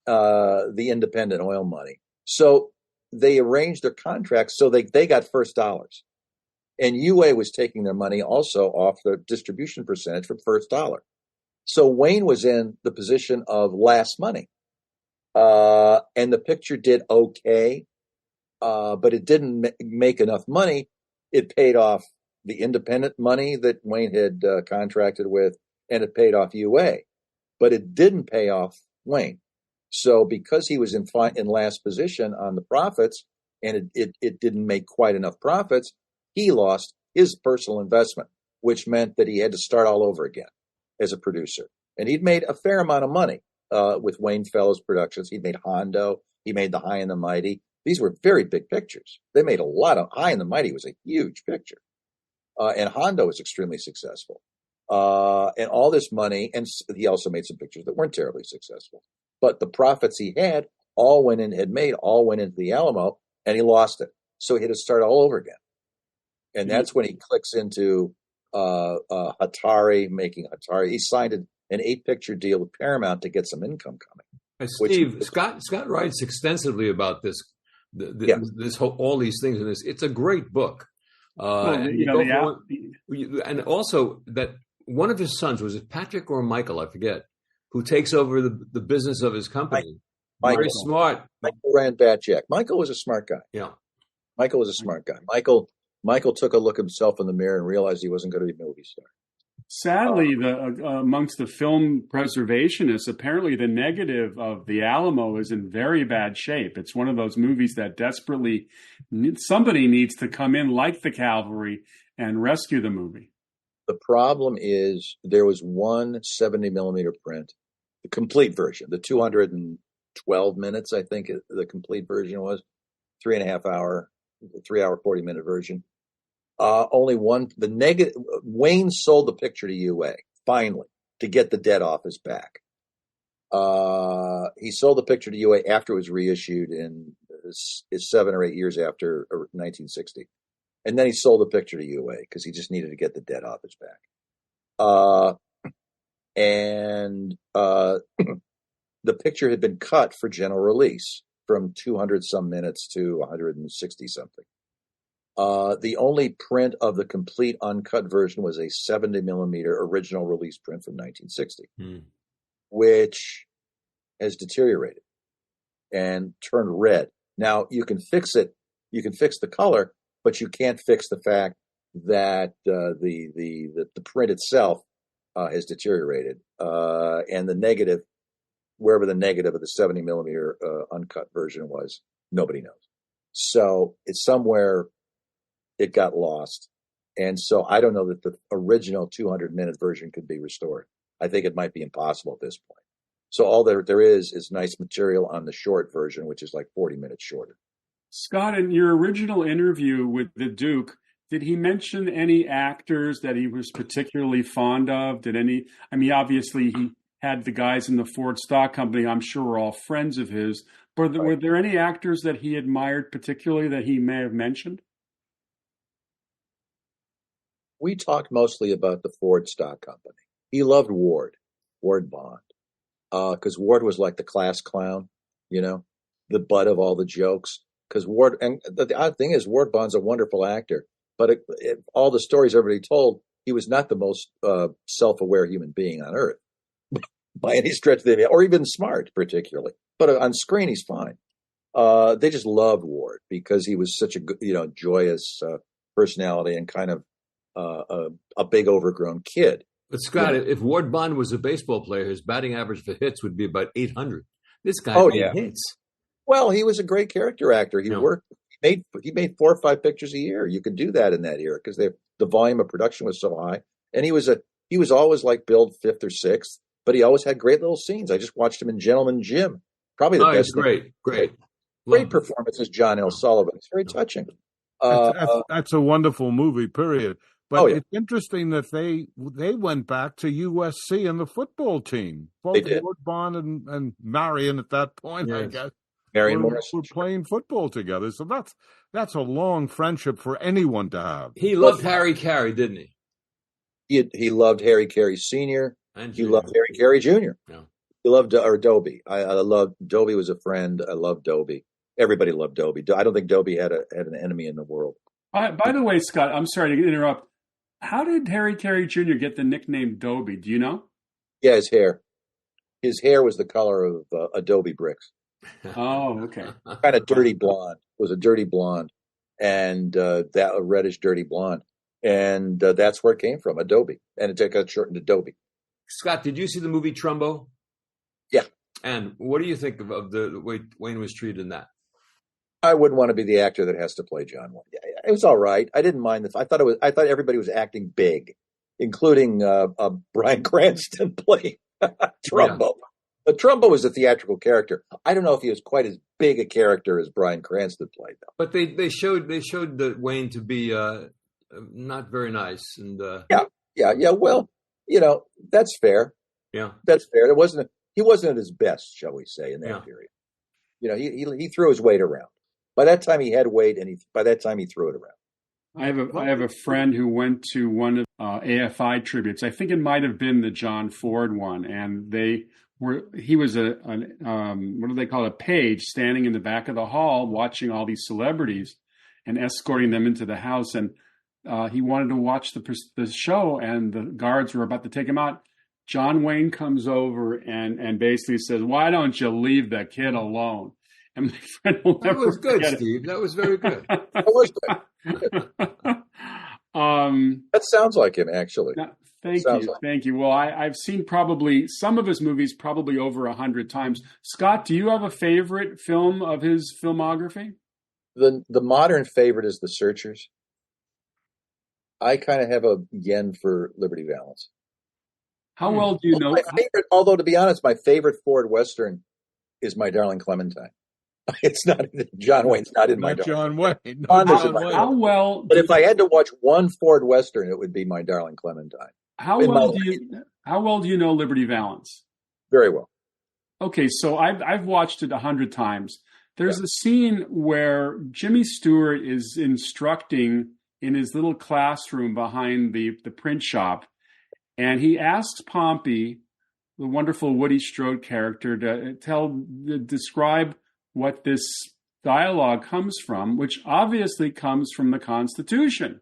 The independent oil money. So they arranged their contracts so they got first dollars. And UA was taking their money also off the distribution percentage from first dollar. So Wayne was in the position of last money. And the picture did okay, but it didn't make enough money. It paid off the independent money that Wayne had contracted with, and it paid off UA. But it didn't pay off Wayne. So because he was in last position on the profits, and it didn't make quite enough profits, he lost his personal investment, which meant that he had to start all over again as a producer. And he'd made a fair amount of money with Wayne Fellows Productions. He'd made Hondo. He made The High and the Mighty. These were very big pictures. They made a lot of High and the Mighty was a huge picture. And Hondo was extremely successful. And all this money, and he also made some pictures that weren't terribly successful. But the profits he had all went into the Alamo, and he lost it. So he had to start all over again. And that's when he clicks into Atari, making Atari. He signed an 8-picture deal with Paramount to get some income coming. Steve, Scott writes extensively about this, this whole, all these things in this. It's a great book. And also that one of his sons, was it Patrick or Michael? I forget, who takes over the business of his company. Michael. Very smart. Michael ran Batjack. Michael was a smart guy. Yeah. Michael was a smart guy. Michael took a look himself in the mirror and realized he wasn't going to be a movie star. Sadly, amongst the film preservationists, apparently the negative of the Alamo is in very bad shape. It's one of those movies that desperately somebody needs to come in like the cavalry and rescue the movie. The problem is there was one 70 millimeter print, the complete version, the 212 minutes, I think the complete version was, 3.5 hour, 3 hour, 40-minute version. Only one, the negative, Wayne sold the picture to UA, finally, to get the debt off his back. He sold the picture to UA after it was reissued in 7 or 8 years after 1960. And then he sold the picture to UA because he just needed to get the debt off his back. The picture had been cut for general release from 200 some minutes to 160 something. The only print of the complete uncut version was a 70 millimeter original release print from 1960, which has deteriorated and turned red. Now you can fix it. You can fix the color, but you can't fix the fact that the print itself has deteriorated, and the negative, wherever the negative of the 70 millimeter uncut version was, nobody knows. So it's somewhere. It got lost. And so I don't know that the original 200-minute version could be restored. I think it might be impossible at this point. So all there is nice material on the short version, which is like 40 minutes shorter. Scott, in your original interview with the Duke, did he mention any actors that he was particularly fond of? Obviously he had the guys in the Ford Stock Company, I'm sure were all friends of his. But were there any actors that he admired particularly that he may have mentioned? We talked mostly about the Ford Stock Company. He loved Ward Bond, because Ward was like the class clown, the butt of all the jokes. Because Ward, and the odd thing is, Ward Bond's a wonderful actor, but all the stories everybody told, he was not the most self-aware human being on earth by any stretch of the, or even smart particularly. But on screen, he's fine. They just loved Ward because he was such a joyous personality and kind of a big overgrown kid. But Scott, if Ward Bond was a baseball player, his batting average for hits would be about 800. This guy made hits. Well, he was a great character actor. He made 4 or 5 pictures a year. You could do that in that era because the volume of production was so high. And he was always like billed 5th or 6th, but he always had great little scenes. I just watched him in Gentleman Jim. Probably the best. Great performance as John L. Sullivan. It's very touching. That's a wonderful movie, period. But it's interesting that they went back to USC and the football team. Both Ward Bond and Marion at that point, I guess. Marion Morris were playing football together. So that's a long friendship for anyone to have. He loved Harry Carey, didn't he? He loved Harry Carey Sr. And he loved Harry Carey Jr. Yeah. He loved Dobie. I loved Dobie was a friend. I loved Dobie. Everybody loved Dobie. I don't think Dobie had an enemy in the world. By the way, Scott, I'm sorry to interrupt. How did Harry Carey Jr. get the nickname Dobie? Do you know? Yeah, his hair. His hair was the color of adobe bricks. Oh, okay. Kind of dirty blonde. It was a dirty blonde, and that a reddish dirty blonde, and that's where it came from, Adobe, and it got shortened to Dobie. Scott, did you see the movie Trumbo? Yeah. And what do you think of the way Wayne was treated in that? I wouldn't want to be the actor that has to play John Wayne. It was all right. I didn't mind I thought everybody was acting big, including Bryan Cranston playing Trumbo. Yeah. But Trumbo was a theatrical character. I don't know if he was quite as big a character as Bryan Cranston played, though. But they showed Wayne to be not very nice, and yeah. Well, that's fair. Yeah, that's fair. He wasn't at his best, shall we say, in that period. He threw his weight around. By that time, he had weight, and by that time, he threw it around. I have a friend who went to one of AFI tributes. I think it might have been the John Ford one, and he was what do they call it, a page standing in the back of the hall watching all these celebrities and escorting them into the house. And he wanted to watch the show, and the guards were about to take him out. John Wayne comes over and basically says, "Why don't you leave the kid alone?" And my friend will never That was good, forget it. Steve. That was very good. That was good. That sounds like him, actually. Thank you. Well, I've seen probably some of his movies probably over 100 times. Scott, do you have a favorite film of his filmography? The modern favorite is The Searchers. I kind of have a yen for Liberty Valance. How well do you know? My favorite, although to be honest, my favorite Ford Western is My Darling Clementine. It's not John Wayne's not in My Darling. John Wayne. How well? But if I had to watch one Ford Western, it would be My Darling Clementine. How well do you know Liberty Valance? Very well. Okay, so I've watched it 100 times. There's a scene where Jimmy Stewart is instructing in his little classroom behind the print shop, and he asks Pompey, the wonderful Woody Strode character, to describe what this dialogue comes from, which obviously comes from the Constitution.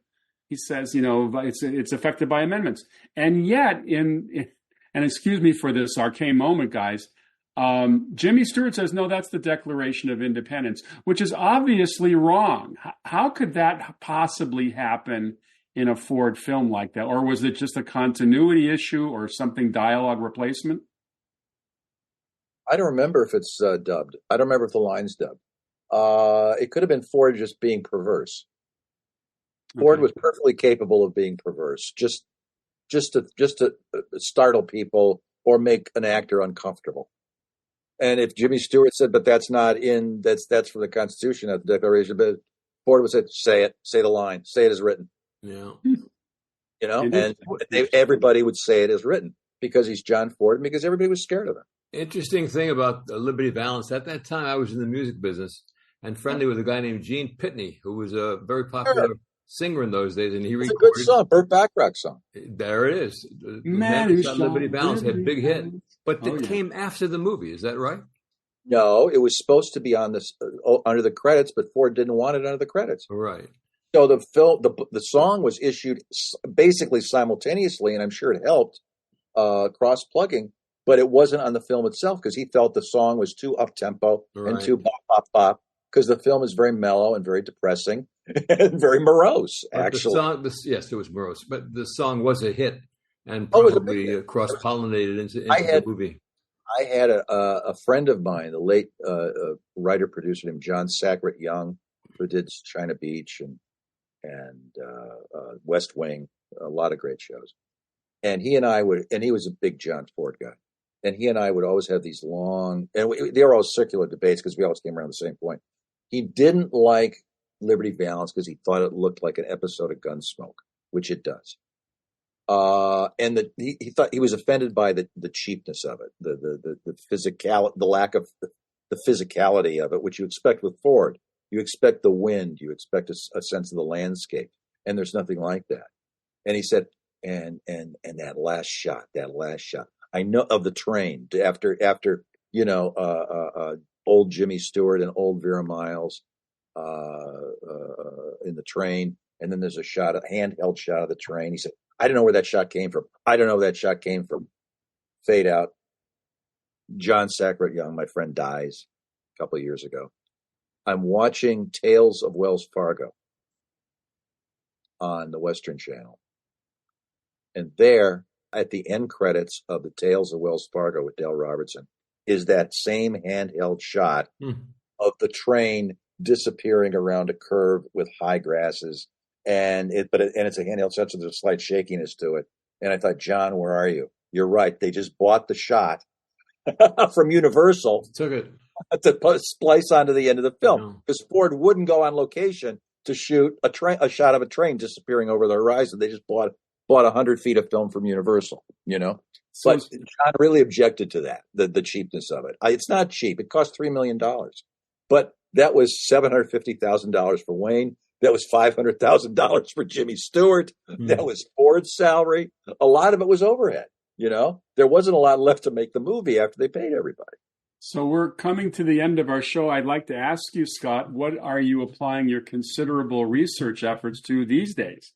He says, it's affected by amendments. And yet, and excuse me for this arcane moment, guys, Jimmy Stewart says, no, that's the Declaration of Independence, which is obviously wrong. How could that possibly happen in a Ford film like that? Or was it just a continuity issue or something dialogue replacement? I don't remember if it's dubbed. I don't remember if the line's dubbed. It could have been Ford just being perverse. Ford was perfectly capable of being perverse, just to startle people or make an actor uncomfortable. And if Jimmy Stewart said, "But that's not in that's for the Constitution, not the Declaration," but Ford would say, say the line, say it as written. Yeah, and everybody would say it as written because he's John Ford and because everybody was scared of him. Interesting thing about Liberty Valance. At that time, I was in the music business and friendly with a guy named Gene Pitney, who was a very popular singer in those days, and he recorded. It's a good song, Burt Bacharach song. There it is. Liberty Valance had a big hit, but it came after the movie. Is that right? No, it was supposed to be on this under the credits, but Ford didn't want it under the credits. Right. So the song was issued basically simultaneously, and I'm sure it helped cross plugging. But it wasn't on the film itself because he felt the song was too up tempo and too bop bop bop. Because the film is very mellow and very depressing and very morose. Actually, yes, it was morose, but the song was a hit and probably cross-pollinated into the movie. I had a friend of mine, the late writer-producer named John Sackett Young, who did China Beach and West Wing, a lot of great shows. And he was a big John Ford guy. And he and I would always have these long, and they were all circular debates because we always came around the same point. He didn't like Liberty Valance because he thought it looked like an episode of Gunsmoke, which it does. And he thought he was offended by the cheapness of it, the physicality, the lack of the physicality of it, which you expect with Ford. You expect the wind, you expect a sense of the landscape, and there's nothing like that. And he said, and that last shot. I know of the train after old Jimmy Stewart and old Vera Miles in the train, and then there's a handheld shot of the train. He said, "I don't know where that shot came from. Fade out. John Sackett Young, my friend, dies a couple of years ago. I'm watching Tales of Wells Fargo on the Western Channel, and there, at the end credits of the Tales of Wells Fargo with Dale Robertson, is that same handheld shot of the train disappearing around a curve with high grasses, and it's a handheld shot, so there's a slight shakiness to it. And I thought, John, where are you? You're right. They just bought the shot from Universal, took it to splice onto the end of the film because Ford wouldn't go on location to shoot a shot of a train disappearing over the horizon. They just bought 100 feet of film from Universal, But John really objected to that, the cheapness of it. It's not cheap. It cost $3 million. But that was $750,000 for Wayne That was $500,000 for Jimmy Stewart. That was Ford's salary. A lot of it was overhead. There wasn't a lot left to make the movie after they paid everybody. So we're coming to the end of our show. I'd like to ask you, Scott, what are you applying your considerable research efforts to these days?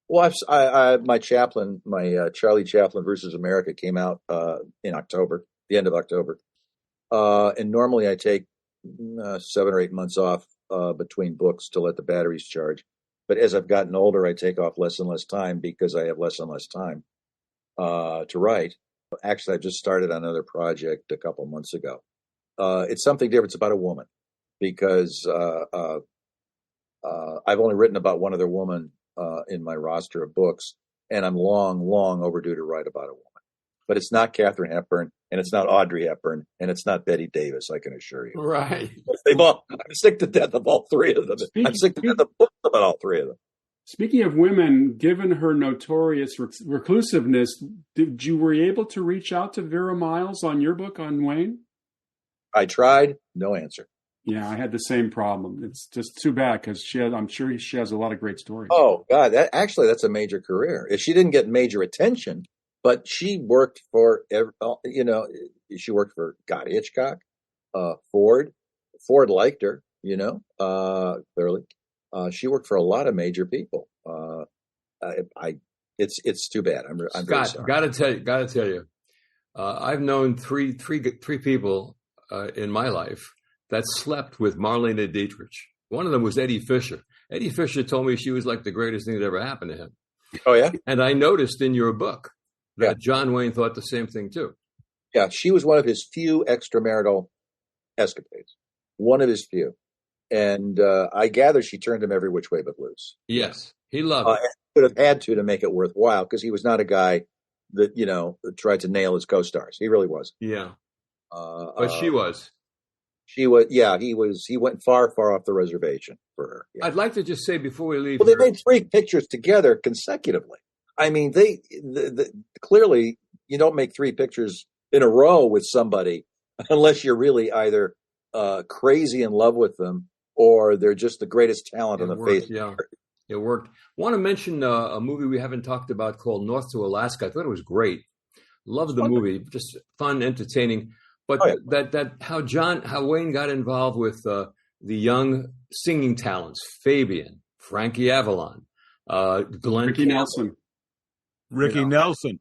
Well, my Charlie Chaplin versus America came out in October, the end of October. And normally I take 7 or 8 months off between books to let the batteries charge. But as I've gotten older, I take off less and less time because I have less and less time to write. Actually, I just started on another project a couple months ago. It's something different. It's about a woman because I've only written about one other woman in my roster of books, and I'm long overdue to write about a woman. But it's not Katharine Hepburn, and it's not Audrey Hepburn, and it's not Bette Davis, I can assure you. Right. I'm sick to death of all three of them. I'm sick to death of books about all three of them. Speaking of women, given her notorious reclusiveness, were you able to reach out to Vera Miles on your book on Wayne? I tried, no answer. Yeah, I had the same problem. It's just too bad because I'm sure she has a lot of great stories. Oh God, that's a major career. If she didn't get major attention, but she worked for she worked for Hitchcock, Ford. Ford liked her, clearly. She worked for a lot of major people. It's too bad. I'm Scott, very sorry. Gotta tell you, I've known three people in my life that slept with Marlene Dietrich. One of them was Eddie Fisher. Eddie Fisher told me she was like the greatest thing that ever happened to him. Oh yeah. And I noticed in your book that John Wayne thought the same thing too. Yeah, she was one of his few extramarital escapades. One of his few. And I gather she turned him every which way but loose. Yes, he loved it. Would have had to make it worthwhile because he was not a guy that tried to nail his co-stars. He really was. Yeah, but she was. She was. Yeah, he was. He went far off the reservation for her. Yeah. I'd like to just say before we leave. Well, they made 3 pictures together consecutively. I mean, clearly you don't make 3 pictures in a row with somebody unless you're really either crazy in love with them or they're just the greatest talent on the face. Yeah, it worked. Want to mention a movie we haven't talked about called North to Alaska. I thought it was great. Loved the movie, just fun, entertaining. But how Wayne got involved with the young singing talents, Fabian, Frankie Avalon, Glenn Ricky Nelson. Ricky Nelson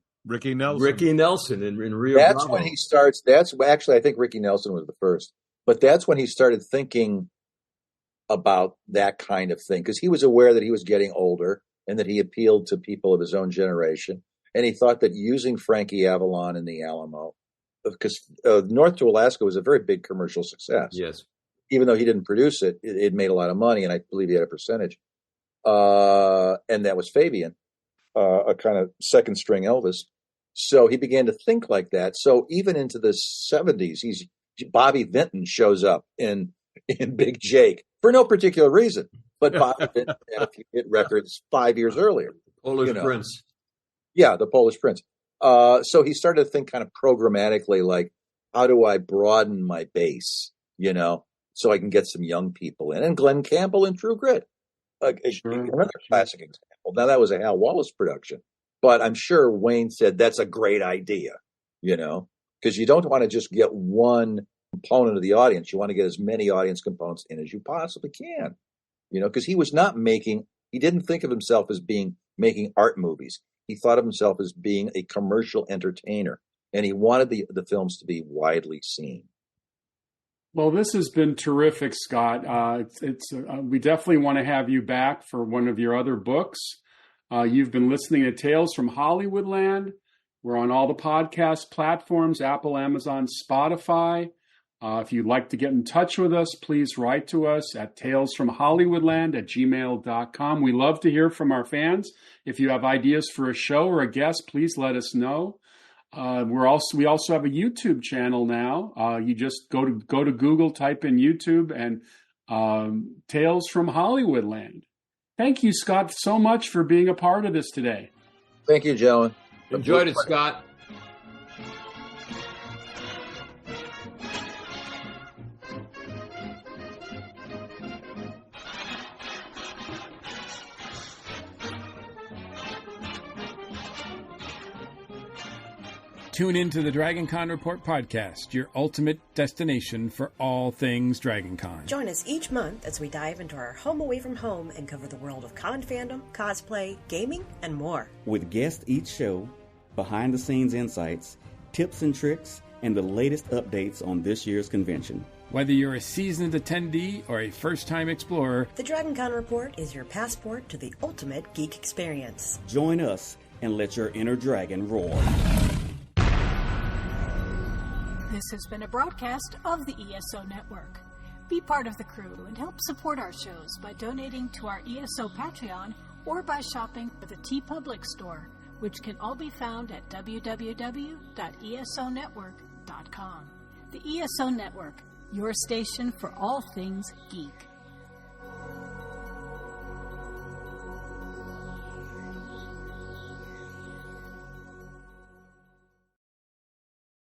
in Rio That's Bravo. when he starts. Actually, I think Ricky Nelson was the first. But that's when he started thinking about that kind of thing because he was aware that he was getting older and that he appealed to people of his own generation. And he thought that using Frankie Avalon in the Alamo, because North to Alaska was a very big commercial success. Yes. Even though he didn't produce it, it made a lot of money, and I believe he had a percentage. And that was Fabian, a kind of second string Elvis. So he began to think like that. So even into the 70s, Bobby Vinton shows up in Big Jake for no particular reason. But Bobby Vinton had a few hit records 5 years earlier. Polish Prince. Yeah, the Polish Prince. So he started to think kind of programmatically, like, how do I broaden my base, so I can get some young people in? And Glenn Campbell in True Grit, another classic example. Now, that was a Hal Wallace production, but I'm sure Wayne said that's a great idea, because you don't want to just get one component of the audience. You want to get as many audience components in as you possibly can, because he didn't think of himself as making art movies. He thought of himself as being a commercial entertainer, and he wanted the films to be widely seen. Well, this has been terrific, Scott. We definitely want to have you back for one of your other books. You've been listening to Tales from Hollywoodland. We're on all the podcast platforms, Apple, Amazon, Spotify. If you'd like to get in touch with us, please write to us at talesfromhollywoodland@gmail.com. We love to hear from our fans. If you have ideas for a show or a guest, please let us know. We also have a YouTube channel now. You just go to Google, type in YouTube, and Tales from Hollywoodland. Thank you, Scott, so much for being a part of this today. Thank you, gentlemen. Enjoyed it, Scott. Tune into the DragonCon Report podcast, your ultimate destination for all things DragonCon. Join us each month as we dive into our home away from home and cover the world of con fandom, cosplay, gaming, and more. With guests each show, behind-the-scenes insights, tips and tricks, and the latest updates on this year's convention. Whether you're a seasoned attendee or a first-time explorer, the DragonCon Report is your passport to the ultimate geek experience. Join us and let your inner dragon roar. This has been a broadcast of the ESO Network. Be part of the crew and help support our shows by donating to our ESO Patreon or by shopping at the TeePublic store, which can all be found at www.esonetwork.com. The ESO Network, your station for all things geek.